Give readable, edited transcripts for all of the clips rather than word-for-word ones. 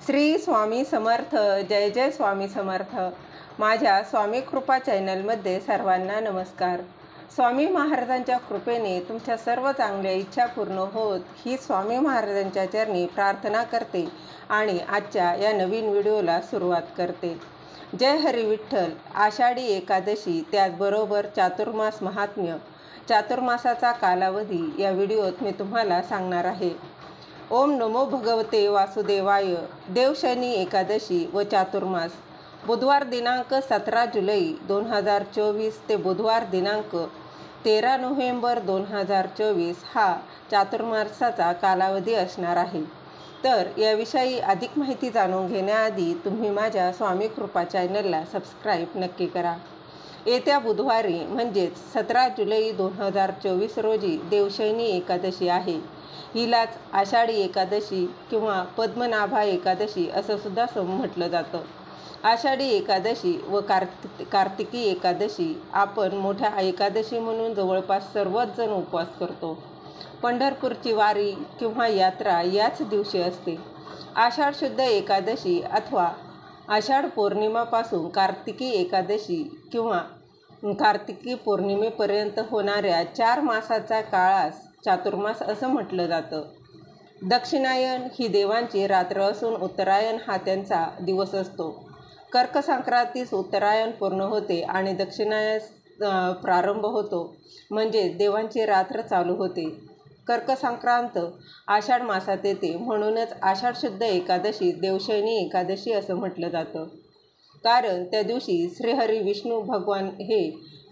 श्री स्वामी समर्थ. जय जय स्वामी समर्थ. माझ्या स्वामी कृपा चॅनलमध्ये सर्वांना नमस्कार. स्वामी महाराजांच्या कृपेने तुमच्या सर्व चांगल्या इच्छा पूर्ण होत ही स्वामी महाराजांच्या चरणी प्रार्थना करते आणि आजच्या या नवीन व्हिडिओला सुरुवात करते. जय हरी विठ्ठल. आषाढी एकादशी, त्याचबरोबर चातुर्मास महात्म्य, चातुर्मासाचा कालावधी या व्हिडिओत मी तुम्हाला सांगणार आहे. ओम नमो भगवते वासुदेवाय. देवशनी एकादशी व चातुर्मास बुधवार दिनांक 17 जुलै 2024 ते बुधवार दिनांक 13 नोव्हेंबर 2024 हा चातुर्मासाचा कालावधी असणार आहे. तर याविषयी अधिक माहिती जाणून घेण्याआधी तुम्ही माझ्या स्वामी कृपा चॅनलला सबस्क्राईब नक्की करा. येत्या बुधवारी म्हणजेच 17 जुलै 2024 रोजी देवशयनी एकादशी आहे. हिलाच आषाढी एकादशी किंवा पद्मनाभा एकादशी असं सुद्धा म्हटलं जातं. आषाढी एकादशी व कार्तिकी एकादशी आपण मोठ्या एकादशी म्हणून जवळपास सर्वच जण उपवास करतो. पंढरपूरची वारी किंवा यात्रा याच दिवशी असते. आषाढ शुद्ध एकादशी अथवा आषाढ पौर्णिमापासून कार्तिकी एकादशी किंवा कार्तिकी पौर्णिमेपर्यंत होणाऱ्या 4 मासाचा काळास चातुर्मास असं म्हटलं जातं. दक्षिणायन ही देवांची रात्र असून उत्तरायण हा त्यांचा दिवस असतो. कर्क संक्रांतीस उत्तरायण पूर्ण होते आणि दक्षिणायन प्रारंभ होतो, म्हणजे देवांची रात्र चालू होते. कर्क संक्रांत आषाढ मासात येते, म्हणूनच आषाढ शुद्ध एकादशी देवशयनी एकादशी असं म्हटलं जातं. कारण त्या दिवशी श्रीहरी विष्णू भगवान हे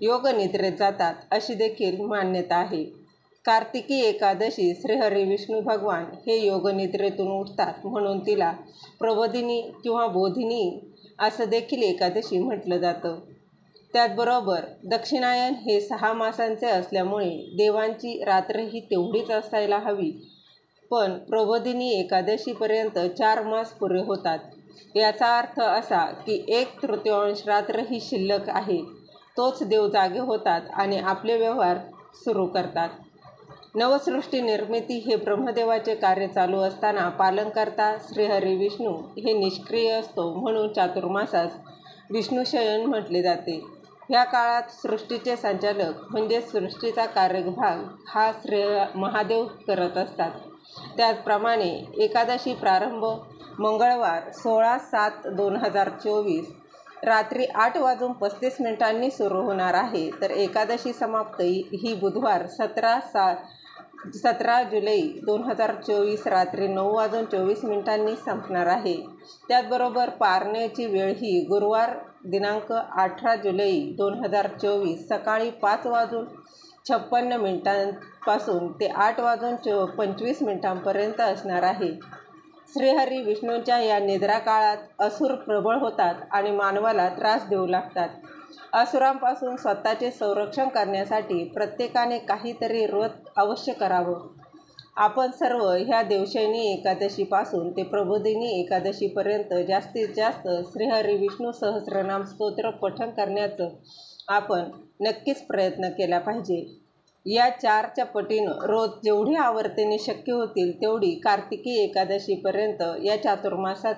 योगनिद्रेत जातात अशी देखील मान्यता आहे. कार्तिकी एकादशी श्रीहरी विष्णू भगवान हे योगनिद्रेतून उठतात, म्हणून तिला प्रबोधिनी किंवा बोधिनी असं देखील एकादशी म्हटलं जातं. त्याचबरोबर दक्षिणायन हे 6 मासांचे असल्यामुळे देवांची रात्र ही तेवढीच असायला हवी, पण प्रबोधिनी एकादशीपर्यंत 4 मास पुरे होतात. याचा अर्थ असा की 1/3 रात्र ही शिल्लक आहे. तोच देव जागे होतात आणि आपले व्यवहार सुरू करतात. नवसृष्टी निर्मिती हे ब्रह्मदेवाचे कार्य चालू असताना पालनकर्ता श्रीहरी विष्णू हे निष्क्रिय असतो, म्हणून चातुर्मासास विष्णुशयन म्हटले जाते. ह्या काळात सृष्टीचे संचालक म्हणजे सृष्टीचा कार्यभाग हा महादेव करत असतात. त्याचप्रमाणे एकादशी प्रारंभ मंगळवार 16/7/2024 रात्री 8:35 सुरू होणार आहे, तर एकादशी समाप्ती ही बुधवार 17 जुलै 2024 रात्री 9:24 संपणार आहे. त्याचबरोबर पारण्याची वेळ ही गुरुवार दिनांक 18 जुलै 2024 सकाळी 5:56 पासून ते 8:25 असणार आहे. श्रीहरी विष्णूंच्या या निद्रा काळात असुर प्रबळ होतात आणि मानवाला त्रास देऊ लागतात. असुरांपासून स्वतःचे संरक्षण करण्यासाठी प्रत्येकाने काहीतरी व्रत अवश्य करावं. आपण सर्व ह्या देवशयनी एकादशीपासून ते प्रबोधिनी एकादशीपर्यंत जास्तीत जास्त श्रीहरी विष्णू सहस्रनाम स्तोत्र पठण करण्याचं आपण नक्कीच प्रयत्न केला पाहिजे. या 4च्या पटीनं रोज जेवढी आवर्तने शक्य होतील तेवढी कार्तिकी एकादशीपर्यंत या चातुर्मासात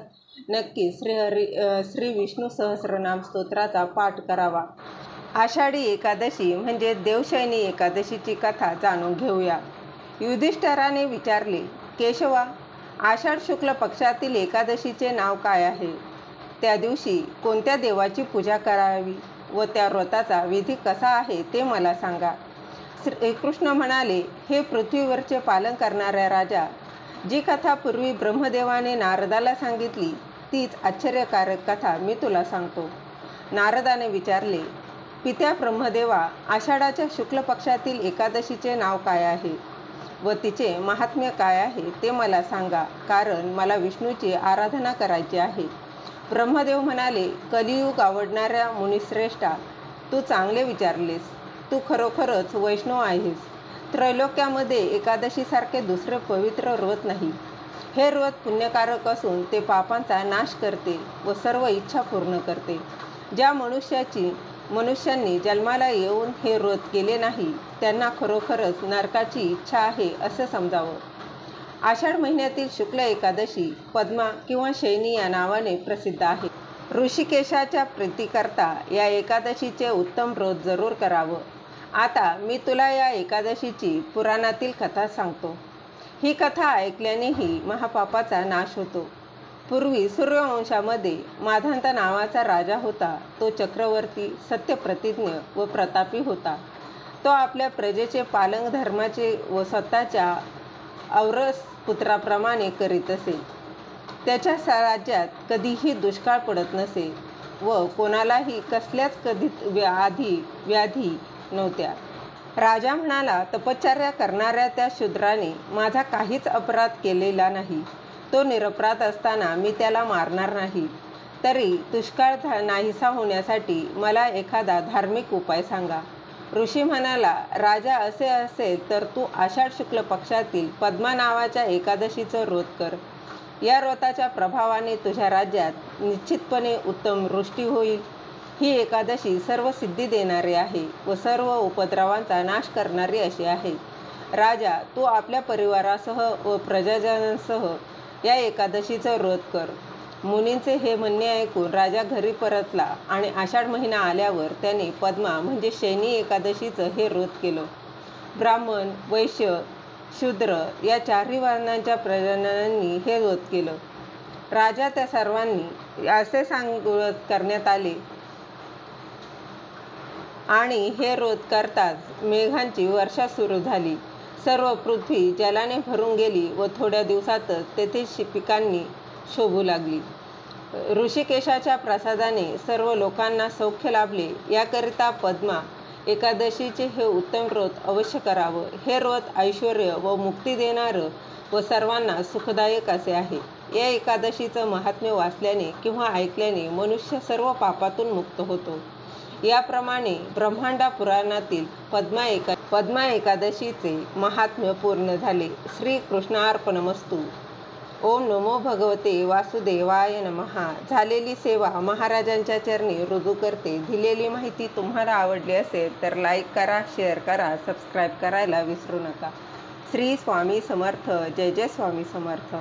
नक्की श्री विष्णू सहस्रनाम स्तोत्राचा पाठ करावा. आषाढी एकादशी म्हणजे देवशयनी एकादशीची कथा जाणून घेऊया. युधिष्ठिराने विचारले, केशवा, आषाढ शुक्ल पक्षातील एकादशीचे नाव काय आहे? त्या दिवशी कोणत्या देवाची पूजा करावी व त्या व्रताचा विधी कसा आहे ते मला सांगा. श्रीकृष्ण म्हणाले, हे पृथ्वीवरचे पालन करणाऱ्या राजा, जी कथा पूर्वी ब्रह्मदेवाने नारदाला सांगितली तीच आश्चर्यकारक कथा मी तुला सांगतो. नारदाने विचारले, पित्या ब्रह्मदेवा, आषाढाच्या शुक्ल पक्षातील एकादशीचे नाव काय आहे व तिचे महात्म्य काय आहे ते मला सांगा, कारण मला विष्णूची आराधना करायची आहे. ब्रह्मदेव म्हणाले, कलियुग आवडणाऱ्या मुनिश्रेष्ठा, तू चांगले विचारलेस. तू खरोखरच वैष्णव आहेस. त्रैलोक्यामध्ये एकादशीसारखे दुसरे पवित्र व्रत नाही. हे व्रत पुण्यकारक असून ते पापांचा नाश करते व सर्व इच्छा पूर्ण करते. ज्या मनुष्यांनी जन्माला येऊन हे व्रत केले नाही त्यांना खरोखरच नरकाची इच्छा आहे असं समजावं. आषाढ महिन्यातील शुक्ल एकादशी पद्मा किंवा शयनी या नावाने प्रसिद्ध आहे. ऋषिकेशाच्या प्रीतीकरता या एकादशीचे उत्तम व्रत जरूर करावं. आता मी तुला या एकादशीची पुराणातील कथा सांगतो. ही कथा ऐकल्यानेही महापापाचा नाश होतो. पूर्वी सूर्यवंशामध्ये माधांत नावाचा राजा होता. तो चक्रवर्ती, सत्यप्रतिज्ञ व प्रतापी होता. तो आपल्या प्रजेचे पालन धर्माचे व स्वतःच्या औरस पुत्राप्रमाणे करीत असे. त्याच्या राज्यात कधीही दुष्काळ पडत नसे व कोणालाही कसल्याच व्याधी नव्हत्या. राजा म्हणाला, तपश्चर्या करणाऱ्या त्या शूद्राने माझा काहीच अपराध केलेला नाही. तो निरपराध असताना मी त्याला मारणार नाही. तरी दुष्काळ नाहीसा होण्यासाठी मला एखादा धार्मिक उपाय सांगा. ऋषी म्हणाला, राजा असे असेल तर तू आषाढ शुक्ल पक्षातील पद्मा नावाच्या एकादशीचं व्रत कर. या व्रताच्या प्रभावाने तुझ्या राज्यात निश्चितपणे उत्तम वृष्टी होईल. ही एकादशी सर्व सिद्धी देणारी आहे व सर्व उपद्रवांचा नाश करणारी अशी आहे. राजा, तू आपल्या परिवारासह व प्रजाजनांसह या एकादशीचं व्रत कर. मुनींचे हे म्हणणे ऐकून राजा घरी परतला आणि आषाढ महिना आल्यावर त्याने पद्मा म्हणजे शयनी एकादशीचं हे व्रत केलं. ब्राह्मण, वैश्य, शूद्र या चारही वर्णांच्या प्रजनांनी हे व्रत केलं. राजा त्या सर्वांनी असे सांगून करण्यात आले आणि हे व्रत करताच मेघांची वर्षा सुरू झाली. सर्व पृथ्वी जलाने भरून गेली व थोड्या दिवसातच तेथे पिकांनी शोभू लागली. ऋषिकेशाच्या प्रसादाने सर्व लोकांना सौख्य लाभले. याकरिता पद्मा एकादशीचे हे उत्तम व्रत अवश्य करावं. हे व्रत ऐश्वर व मुक्ती देणारं व सर्वांना सुखदायक असे आहे. या एकादशीचं महात्म्य वाचल्याने किंवा ऐकल्याने मनुष्य सर्व पापातून मुक्त होतो. याप्रमाणे ब्रह्मांडा पुराणातील पद्मा एकादशीचे महात्म्य पूर्ण झाले. श्री कृष्णार्पणमस्तु. ओम नमो भगवते वासुदेवाय नमः. झालेली सेवा महाराजांच्या चरणी रुजू करते. दिलेली माहिती तुम्हाला आवडली असेल तर लाईक करा, शेअर करा, सबस्क्राईब करायला विसरू नका. श्री स्वामी समर्थ. जय जय स्वामी समर्थ.